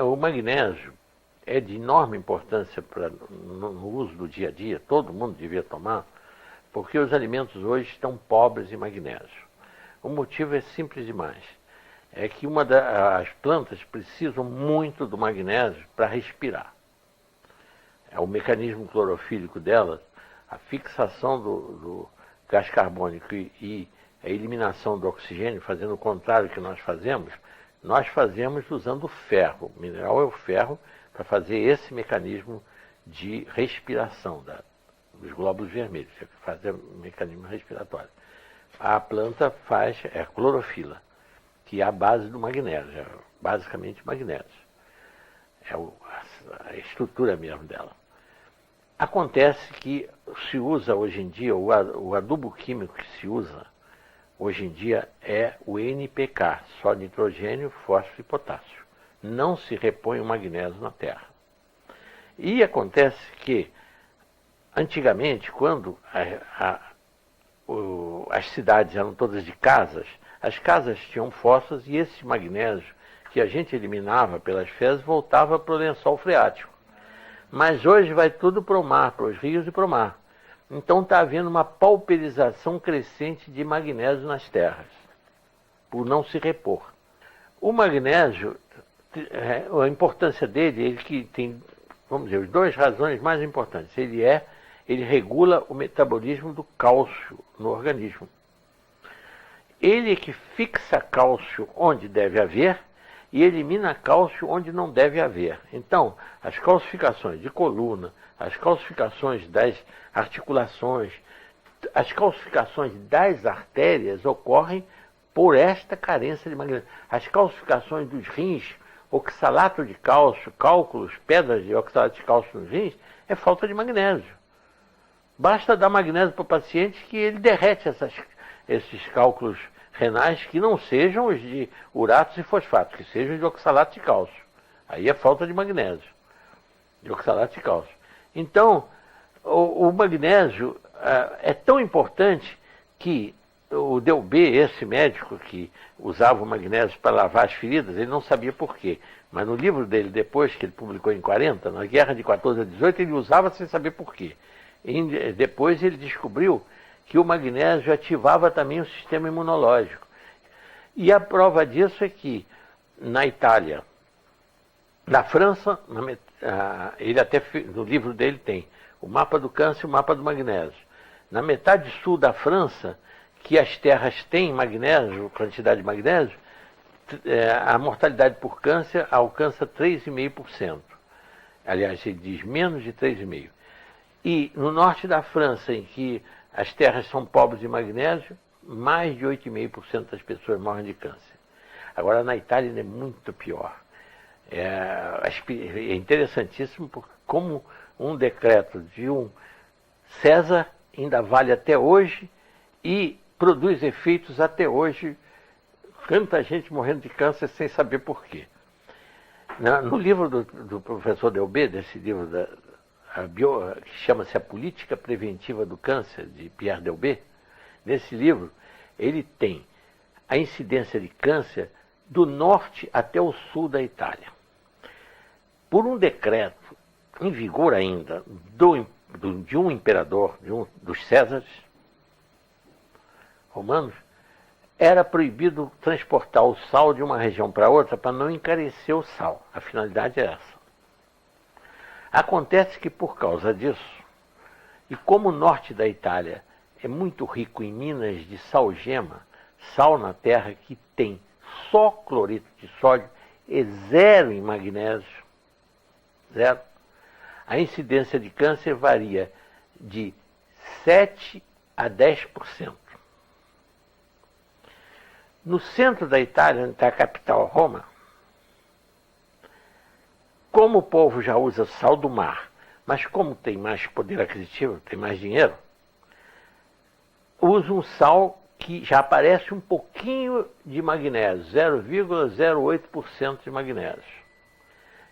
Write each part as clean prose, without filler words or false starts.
O magnésio é de enorme importância no uso do dia a dia, todo mundo devia tomar, porque os alimentos hoje estão pobres em magnésio. O motivo é simples demais. É que as plantas precisam muito do magnésio para respirar. É o mecanismo clorofílico delas, a fixação do gás carbônico e a eliminação do oxigênio, fazendo o contrário que nós fazemos usando o ferro. O mineral é o ferro para fazer esse mecanismo de respiração dos glóbulos vermelhos, que fazer o mecanismo respiratório. A planta é a clorofila, que é a base do magnésio, é basicamente magnésio. É a estrutura mesmo dela. Acontece que se usa hoje em dia, o adubo químico que se usa hoje em dia é o NPK, só nitrogênio, fósforo e potássio. Não se repõe o magnésio na terra. E acontece que, antigamente, quando as cidades eram todas de casas, as casas tinham fossas e esse magnésio que a gente eliminava pelas fezes voltava para o lençol freático. Mas hoje vai tudo para o mar, para os rios e para o mar. Então está havendo uma pauperização crescente de magnésio nas terras, por não se repor. O magnésio, a importância dele, ele que tem, vamos dizer, as duas razões mais importantes. Ele regula o metabolismo do cálcio no organismo. Ele é que fixa cálcio onde deve haver e elimina cálcio onde não deve haver. Então, as calcificações de coluna, as calcificações das articulações, as calcificações das artérias ocorrem por esta carência de magnésio. As calcificações dos rins, oxalato de cálcio, cálculos, pedras de oxalato de cálcio nos rins, é falta de magnésio. Basta dar magnésio para o paciente que ele derrete esses cálculos renais que não sejam os de uratos e fosfatos, que sejam de oxalato de cálcio. Aí é falta de magnésio, de oxalato de cálcio. Então, o magnésio é tão importante que o Delbé, esse médico que usava o magnésio para lavar as feridas, ele não sabia por quê. Mas no livro dele, depois que ele publicou em 40, na Guerra de 14 a 18, ele usava sem saber por quê. E depois ele descobriu que o magnésio ativava também o sistema imunológico. E a prova disso é que na Itália, na França, ele até no livro dele tem o mapa do câncer e o mapa do magnésio. Na metade sul da França, que as terras têm magnésio, quantidade de magnésio, a mortalidade por câncer alcança 3,5%. Aliás, ele diz menos de 3,5%. E no norte da França, em que as terras são pobres de magnésio, mais de 8,5% das pessoas morrem de câncer. Agora, na Itália, é muito pior. É interessantíssimo como um decreto de um César ainda vale até hoje e produz efeitos até hoje. Tanta gente morrendo de câncer sem saber por quê. No livro do professor Delbé, desse livro que chama-se A Política Preventiva do Câncer, de Pierre Delbé, nesse livro, ele tem a incidência de câncer do norte até o sul da Itália. Por um decreto em vigor ainda de um imperador, dos Césares romanos, era proibido transportar o sal de uma região para outra para não encarecer o sal. A finalidade é essa. Acontece que por causa disso, e como o norte da Itália é muito rico em minas de salgema, sal na terra que tem só cloreto de sódio e zero em magnésio, zero, a incidência de câncer varia de 7 a 10%. No centro da Itália, onde está a capital, Roma, como o povo já usa sal do mar, mas como tem mais poder aquisitivo, tem mais dinheiro, usa um sal que já aparece um pouquinho de magnésio, 0,08% de magnésio.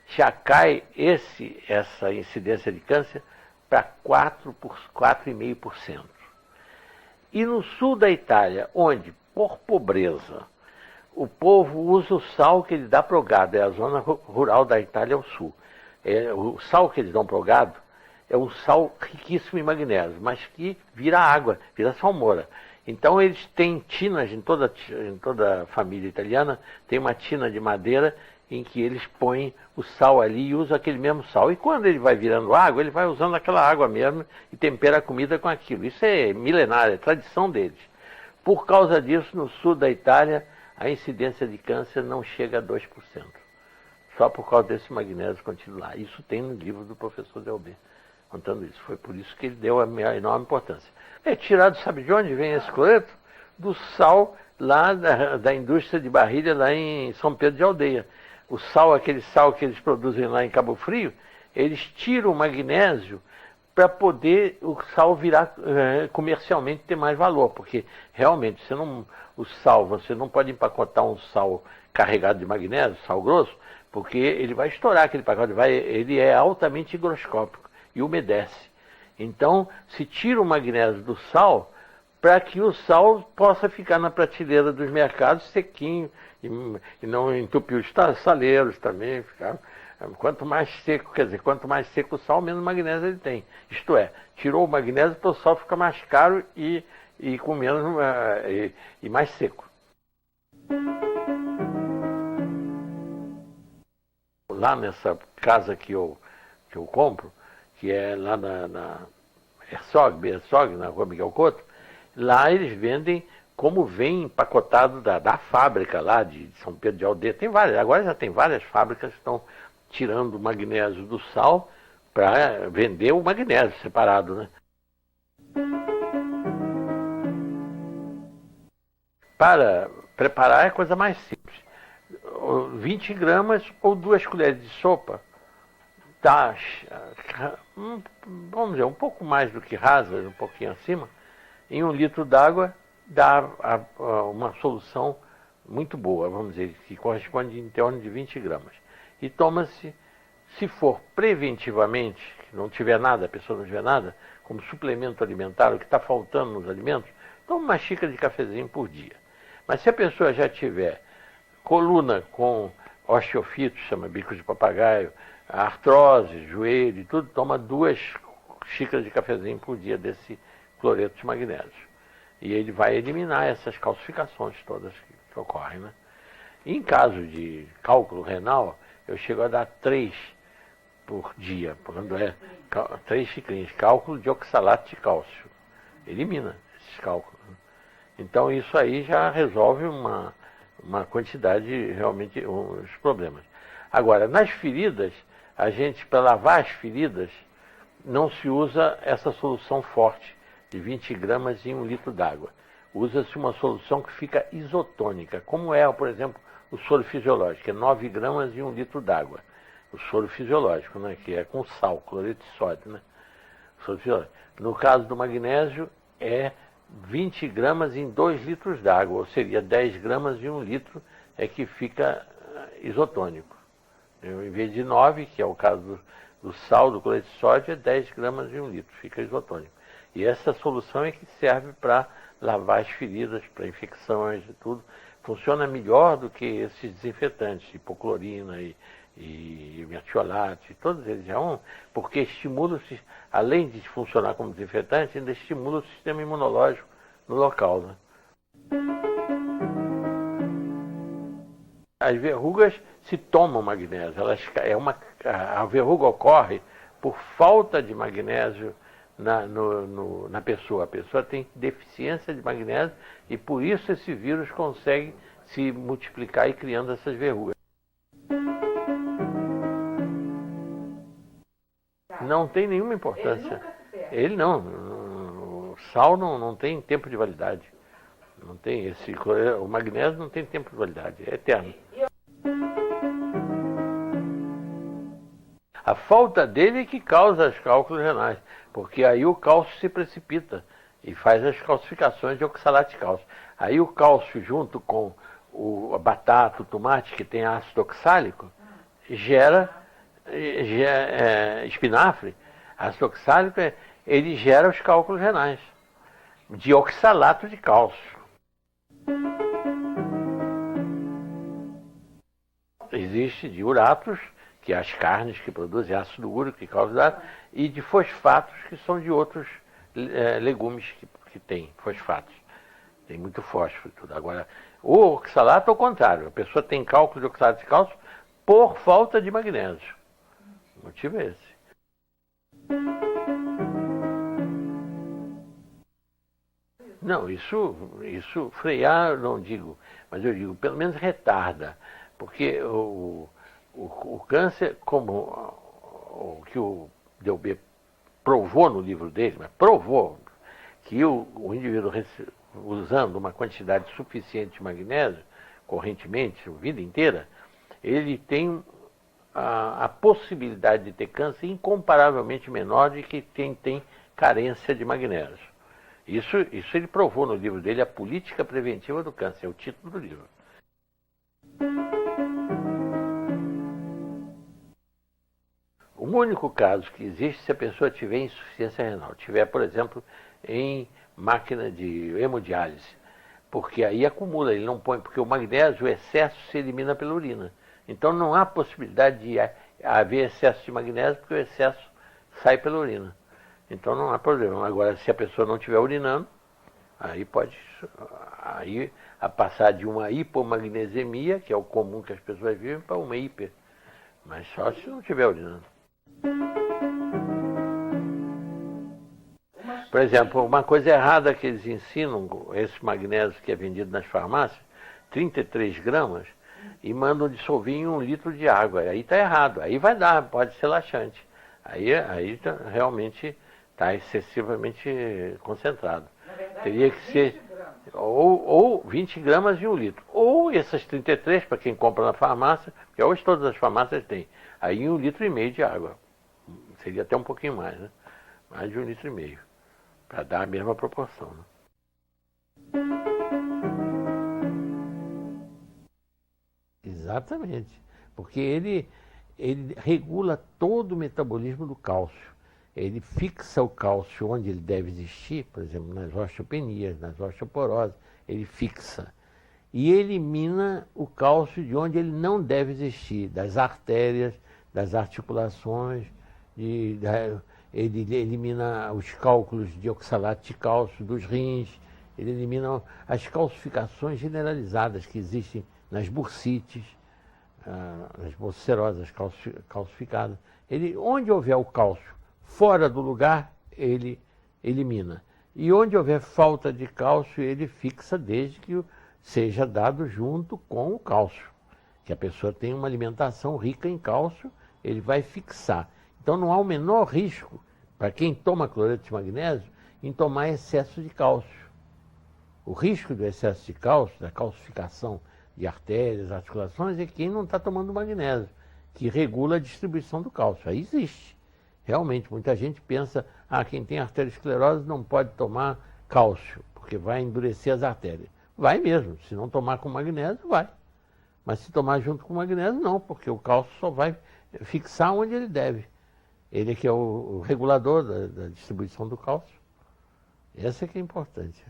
Já cai essa incidência de câncer para 4,5%. E no sul da Itália, onde, por pobreza, O povo usa o sal que ele dá para o gado, é a zona rural da Itália ao sul. O sal que eles dão para o gado é um sal riquíssimo em magnésio, mas que vira água, vira salmoura. Então eles têm tinas, em toda a família italiana, tem uma tina de madeira em que eles põem o sal ali e usam aquele mesmo sal. E quando ele vai virando água, ele vai usando aquela água mesmo e tempera a comida com aquilo. Isso é milenário, é tradição deles. Por causa disso, no sul da Itália, a incidência de câncer não chega a 2%. Só por causa desse magnésio contido lá. Isso tem no livro do professor Delbé, contando isso. Foi por isso que ele deu a enorme importância. É tirado, sabe de onde vem esse cloreto? Do sal lá da indústria de barrilha lá em São Pedro de Aldeia. O sal, aquele sal que eles produzem lá em Cabo Frio, eles tiram o magnésio para poder o sal virar comercialmente ter mais valor, porque realmente você não pode empacotar um sal carregado de magnésio, sal grosso, porque ele vai estourar aquele pacote, ele é altamente higroscópico e umedece. Então, se tira o magnésio do sal para que o sal possa ficar na prateleira dos mercados sequinho e não entupir os saleiros também. Quanto mais seco, quanto mais seco o sal, menos magnésio ele tem. Isto é, tirou o magnésio para o sal ficar mais caro e com menos e mais seco. Lá nessa casa que eu compro, que é lá na Herzog, na rua Miguel Couto, lá eles vendem como vem empacotado da fábrica lá de São Pedro de Aldeia. Tem várias, agora já tem várias fábricas que estão tirando o magnésio do sal para vender o magnésio separado, né? Para preparar é a coisa mais simples. 20 gramas ou 2 colheres de sopa, dá, vamos dizer, um pouco mais do que rasa, um pouquinho acima, em 1 litro d'água dá uma solução muito boa, vamos dizer, que corresponde em torno de 20 gramas. E toma-se, se for preventivamente, que não tiver nada, a pessoa não tiver nada, como suplemento alimentar, o que está faltando nos alimentos, toma uma xícara de cafezinho por dia. Mas se a pessoa já tiver coluna com osteofito, chama bico de papagaio, artrose, joelho e tudo, toma 2 xícaras de cafezinho por dia desse cloreto de magnésio. E ele vai eliminar essas calcificações todas que ocorrem, né? Em caso de cálculo renal, eu chego a dar 3 por dia, quando 3 xicrinhas, cálculo de oxalato de cálcio. Elimina esses cálculos. Então isso aí já resolve uma quantidade, realmente, os problemas. Agora, nas feridas, para lavar as feridas, não se usa essa solução forte, de 20 gramas em 1 litro d'água. Usa-se uma solução que fica isotônica, como é, por exemplo, o soro fisiológico, que é 9 gramas em 1 litro d'água. O soro fisiológico, né, que é com sal, cloreto de sódio, né? Soro fisiológico. No caso do magnésio, é 20 gramas em 2 litros d'água, ou seria 10 gramas em 1 litro, é que fica isotônico. Em vez de 9, que é o caso do sal, do cloreto de sódio, é 10 gramas em 1 litro, fica isotônico. E essa solução é que serve para lavar as feridas, para infecções e tudo. Funciona melhor do que esses desinfetantes, hipoclorina e metiolato, e todos eles porque estimula, além de funcionar como desinfetante, ainda estimula o sistema imunológico no local, né? As verrugas se tomam magnésio, a verruga ocorre por falta de magnésio na pessoa. A pessoa tem deficiência de magnésio e por isso esse vírus consegue se multiplicar e criando essas verrugas. Não tem nenhuma importância. Ele não. O sal não tem tempo de validade. Não tem o magnésio não tem tempo de validade, é eterno. A falta dele é que causa os cálculos renais, porque aí o cálcio se precipita e faz as calcificações de oxalato de cálcio. Aí o cálcio junto com a batata, o tomate, que tem ácido oxálico, gera espinafre. Ácido oxálico, ele gera os cálculos renais de oxalato de cálcio. Existe de uratos, que é as carnes que produzem ácido úrico, que causa, e de fosfatos, que são de outros legumes que têm fosfatos. Tem muito fósforo e tudo. Agora, o oxalato é o contrário. A pessoa tem cálculo de oxalato de cálcio por falta de magnésio. O motivo é esse. Não, isso frear eu não digo, mas eu digo, pelo menos retarda. Porque o câncer, como o que o Delbé provou no livro dele, mas provou que o indivíduo usando uma quantidade suficiente de magnésio, correntemente, a vida inteira, ele tem a possibilidade de ter câncer incomparavelmente menor de que quem tem carência de magnésio. Isso ele provou no livro dele, A Política Preventiva do Câncer, é o título do livro. O único caso que existe se a pessoa tiver insuficiência renal, tiver, por exemplo, em máquina de hemodiálise, porque aí acumula, ele não põe, porque o magnésio, o excesso se elimina pela urina. Então não há possibilidade de haver excesso de magnésio, porque o excesso sai pela urina. Então não há problema. Agora, se a pessoa não estiver urinando, aí pode a passar de uma hipomagnesemia, que é o comum que as pessoas vivem, para uma hiper. Mas só se não estiver urinando. Por exemplo, uma coisa errada que eles ensinam, esse magnésio que é vendido nas farmácias, 33 gramas, e mandam dissolver em 1 litro de água. Aí está errado. Aí vai dar, pode ser laxante. Aí realmente está excessivamente concentrado. Verdade, teria que ser ou 20 gramas de 1 litro. Ou essas 33, para quem compra na farmácia, porque hoje todas as farmácias têm. Aí 1,5 litro de água. Seria até um pouquinho mais, né? Mais de 1,5 litro. Para dar a mesma proporção. Né? Exatamente. Porque ele regula todo o metabolismo do cálcio. Ele fixa o cálcio onde ele deve existir, por exemplo, nas osteopenias, nas osteoporoses, ele fixa. E elimina o cálcio de onde ele não deve existir, das artérias, das articulações, ele elimina os cálculos de oxalato de cálcio dos rins, ele elimina as calcificações generalizadas que existem nas bursites, nas bolsicerosas calcificadas. Onde houver o cálcio fora do lugar, ele elimina. E onde houver falta de cálcio, ele fixa desde que seja dado junto com o cálcio. Que a pessoa tem uma alimentação rica em cálcio, ele vai fixar. Então não há o menor risco, para quem toma cloreto de magnésio, em tomar excesso de cálcio. O risco do excesso de cálcio, da calcificação de artérias, articulações, é quem não está tomando magnésio, que regula a distribuição do cálcio. Aí existe. Realmente, muita gente pensa, quem tem arteriosclerose não pode tomar cálcio, porque vai endurecer as artérias. Vai mesmo, se não tomar com magnésio, vai. Mas se tomar junto com magnésio, não, porque o cálcio só vai fixar onde ele deve. Ele que é o regulador da distribuição do cálcio. Essa é que é importante.